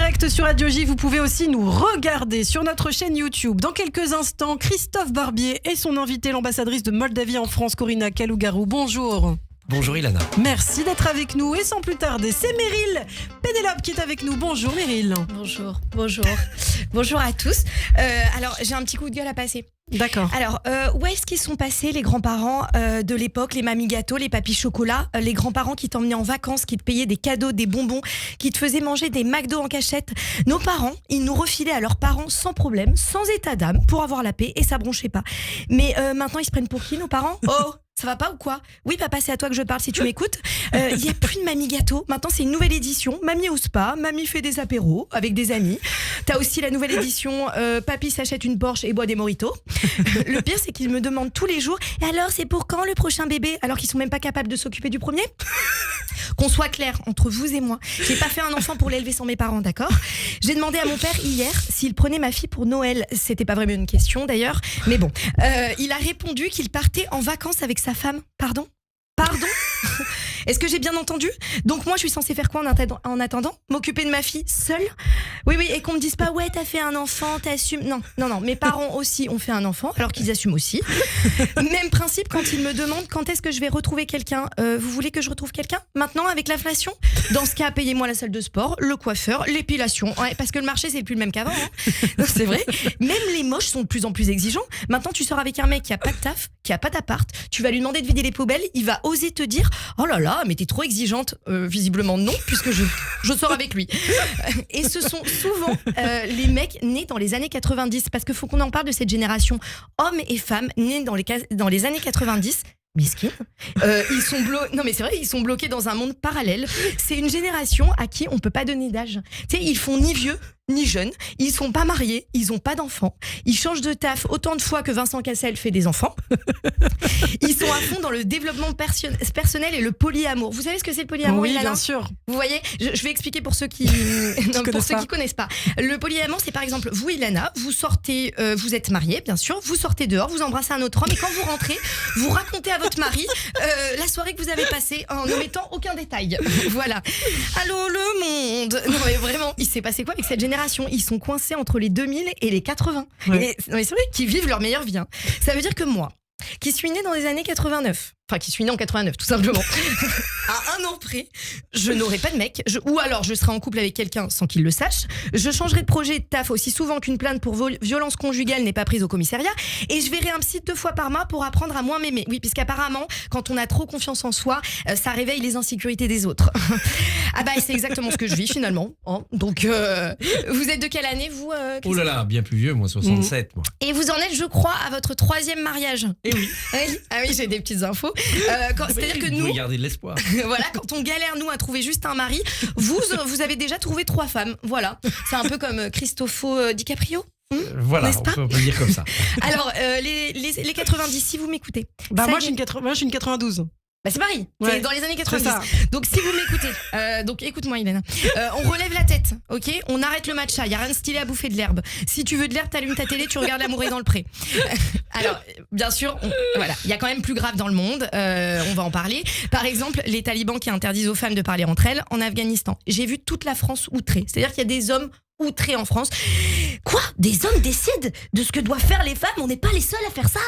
direct sur Radio J. Vous pouvez aussi nous regarder sur notre chaîne YouTube. Dans quelques instants, Christophe Barbier et son invité, l'ambassadrice de Moldavie en France, Corina Kalougarou. Bonjour. Bonjour Ilana. Merci d'être avec nous et sans plus tarder, c'est Meryl Pénélope qui est avec nous. Bonjour Meryl. Bonjour à tous. Alors j'ai un petit coup de gueule à passer. D'accord. Alors où est-ce qu'ils sont passés les grands-parents de l'époque, les mamies gâteaux, les papis chocolat, les grands-parents qui t'emmenaient en vacances, qui te payaient des cadeaux, des bonbons, qui te faisaient manger des McDo en cachette. Nos parents, ils nous refilaient à leurs parents sans problème, sans état d'âme, pour avoir la paix et ça bronchait pas. Mais maintenant ils se prennent pour qui nos parents? Oh, ça va pas ou quoi? Oui papa, c'est à toi que je parle si tu m'écoutes. Il y a plus de mamie gâteau. Maintenant c'est une nouvelle édition. Mamie au spa, mamie fait des apéros avec des amis. T'as aussi la nouvelle édition. Papy s'achète une Porsche et boit des mojitos. Le pire c'est qu'ils me demandent tous les jours. Et alors c'est pour quand le prochain bébé? Alors qu'ils sont même pas capables de s'occuper du premier. Qu'on soit clair entre vous et moi. J'ai pas fait un enfant pour l'élever sans mes parents, d'accord? J'ai demandé à mon père hier s'il prenait ma fille pour Noël. C'était pas vraiment une question d'ailleurs, mais bon. Il a répondu qu'il partait en vacances avec sa femme. Pardon? Est-ce que j'ai bien entendu? Donc moi je suis censée faire quoi en attendant? M'occuper de ma fille seule? Oui, et qu'on me dise pas ouais t'as fait un enfant, t'assumes. Non, mes parents aussi ont fait un enfant, alors qu'ils assument aussi. Même principe quand ils me demandent quand est-ce que je vais retrouver quelqu'un. Vous voulez que je retrouve quelqu'un maintenant avec l'inflation? Dans ce cas, payez-moi la salle de sport, le coiffeur, l'épilation. Ouais, parce que le marché c'est plus le même qu'avant. Non, c'est vrai. Même les moches sont de plus en plus exigeants. Maintenant tu sors avec un mec qui a pas de taf, qui a pas d'appart, tu vas lui demander de vider les poubelles, il va oser te dire oh là là mais t'es trop exigeante. Visiblement non, puisque je sors avec lui. Et ce sont souvent les mecs nés dans les années 90, parce qu'il faut qu'on en parle de cette génération, hommes et femmes nés dans les années 90. Miskin. Non mais c'est vrai, ils sont bloqués dans un monde parallèle. C'est une génération à qui on peut pas donner d'âge. Tu sais, ils font ni vieux ni jeunes, ils sont pas mariés, ils ont pas d'enfants, ils changent de taf autant de fois que Vincent Cassel fait des enfants. Ils sont à fond dans le développement personnel et le polyamour. Vous savez ce que c'est le polyamour? Oui, Ilana? bien sûr. Vous voyez, je vais expliquer pour ceux qui connaissent pas. Le polyamour, c'est par exemple vous, Ilana, vous sortez, vous êtes mariée, bien sûr, vous sortez dehors, vous embrassez un autre homme et quand vous rentrez, vous racontez à votre mari la soirée que vous avez passée en n'omettant aucun détail. Voilà. Allô le monde. Non mais vraiment, il s'est passé quoi avec cette génération? Ils sont coincés entre les 2000 et les 80. Ouais. Non mais c'est vrai qu'ils vivent leur meilleure vie. Hein. Ça veut dire que moi, qui suis née dans les années 89, enfin qui suis née en 89 tout simplement, à un an près, je n'aurai pas de mec, ou alors je serai en couple avec quelqu'un sans qu'il le sache, je changerai de projet de taf aussi souvent qu'une plainte pour violence conjugale n'est pas prise au commissariat, et je verrai un psy 2 fois par mois pour apprendre à moins m'aimer. Oui, puisqu'apparemment, quand on a trop confiance en soi, ça réveille les insécurités des autres. Ah bah c'est exactement ce que je vis finalement. Hein. Donc vous êtes de quelle année vous Oh là là, bien plus vieux, moi 67 moi. Et vous en êtes je crois à votre 3e mariage. Eh oui. Ah oui, j'ai des petites infos. C'est-à-dire que nous, garder de l'espoir. voilà, quand on galère nous à trouver juste un mari, vous avez déjà trouvé 3 femmes. Voilà, c'est un peu comme Christophe DiCaprio. Voilà, N'est-ce pas? on peut dire comme ça. Alors les 90, si vous m'écoutez. Bah moi je suis une 92. Bah c'est pareil, Ouais, c'est dans les années 90. ça. Donc si vous m'écoutez, donc écoute-moi Ilana, on relève la tête, ok? On arrête le matcha, y a rien de stylé à bouffer de l'herbe. Si tu veux de l'herbe, t'allumes ta télé, tu regardes L'amour est dans le pré. Alors, bien sûr, voilà, il y a quand même plus grave dans le monde, on va en parler. Par exemple, les talibans qui interdisent aux femmes de parler entre elles en Afghanistan. J'ai vu toute la France outrée, c'est-à-dire qu'il y a des hommes outrés en France. Quoi? Des hommes décident de ce que doivent faire les femmes? On n'est pas les seuls à faire ça?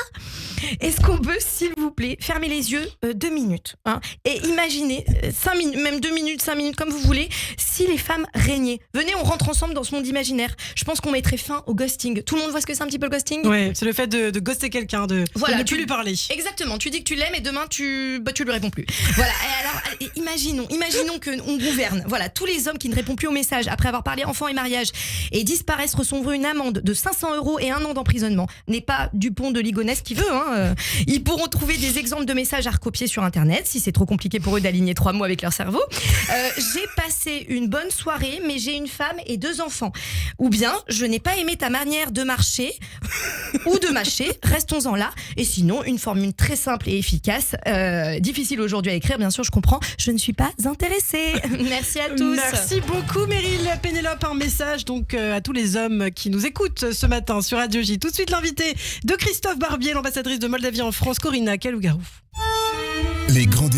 Est-ce qu'on peut, s'il vous plaît, fermer les yeux 2 minutes hein, et imaginez 5 minutes, même 2 minutes, 5 minutes, comme vous voulez, si les femmes régnaient. Venez, on rentre ensemble dans ce monde imaginaire. Je pense qu'on mettrait fin au ghosting. Tout le monde voit ce que c'est un petit peu le ghosting? Ouais, c'est le fait de ghoster quelqu'un, de ne plus lui parler. Exactement, tu dis que tu l'aimes et demain tu lui réponds plus. Voilà, et alors imaginons qu'on gouverne. Voilà, tous les hommes qui ne répondent plus aux messages après avoir parlé enfant et mariage et disparaissent recevront une amende de 500 € et 1 an d'emprisonnement. N'est pas Dupont de Ligonnès qui veut, hein. Ils pourront trouver des exemples de messages à recopier sur internet si c'est trop compliqué pour eux d'aligner 3 mots avec leur cerveau. J'ai passé une bonne soirée mais j'ai une femme et 2 enfants. Ou bien je n'ai pas aimé ta manière de marcher ou de mâcher, restons-en là. Et sinon une formule très simple et efficace, difficile aujourd'hui à écrire bien sûr, je comprends, je ne suis pas intéressée. Merci à tous. Merci beaucoup Meryl Pénélope, un message donc à tous les hommes qui nous écoutent ce matin sur Radio J. Tout de suite l'invité de Christophe Barbier, l'ambassadrice de Moldavie en France, Corina Kalougarou. Les grands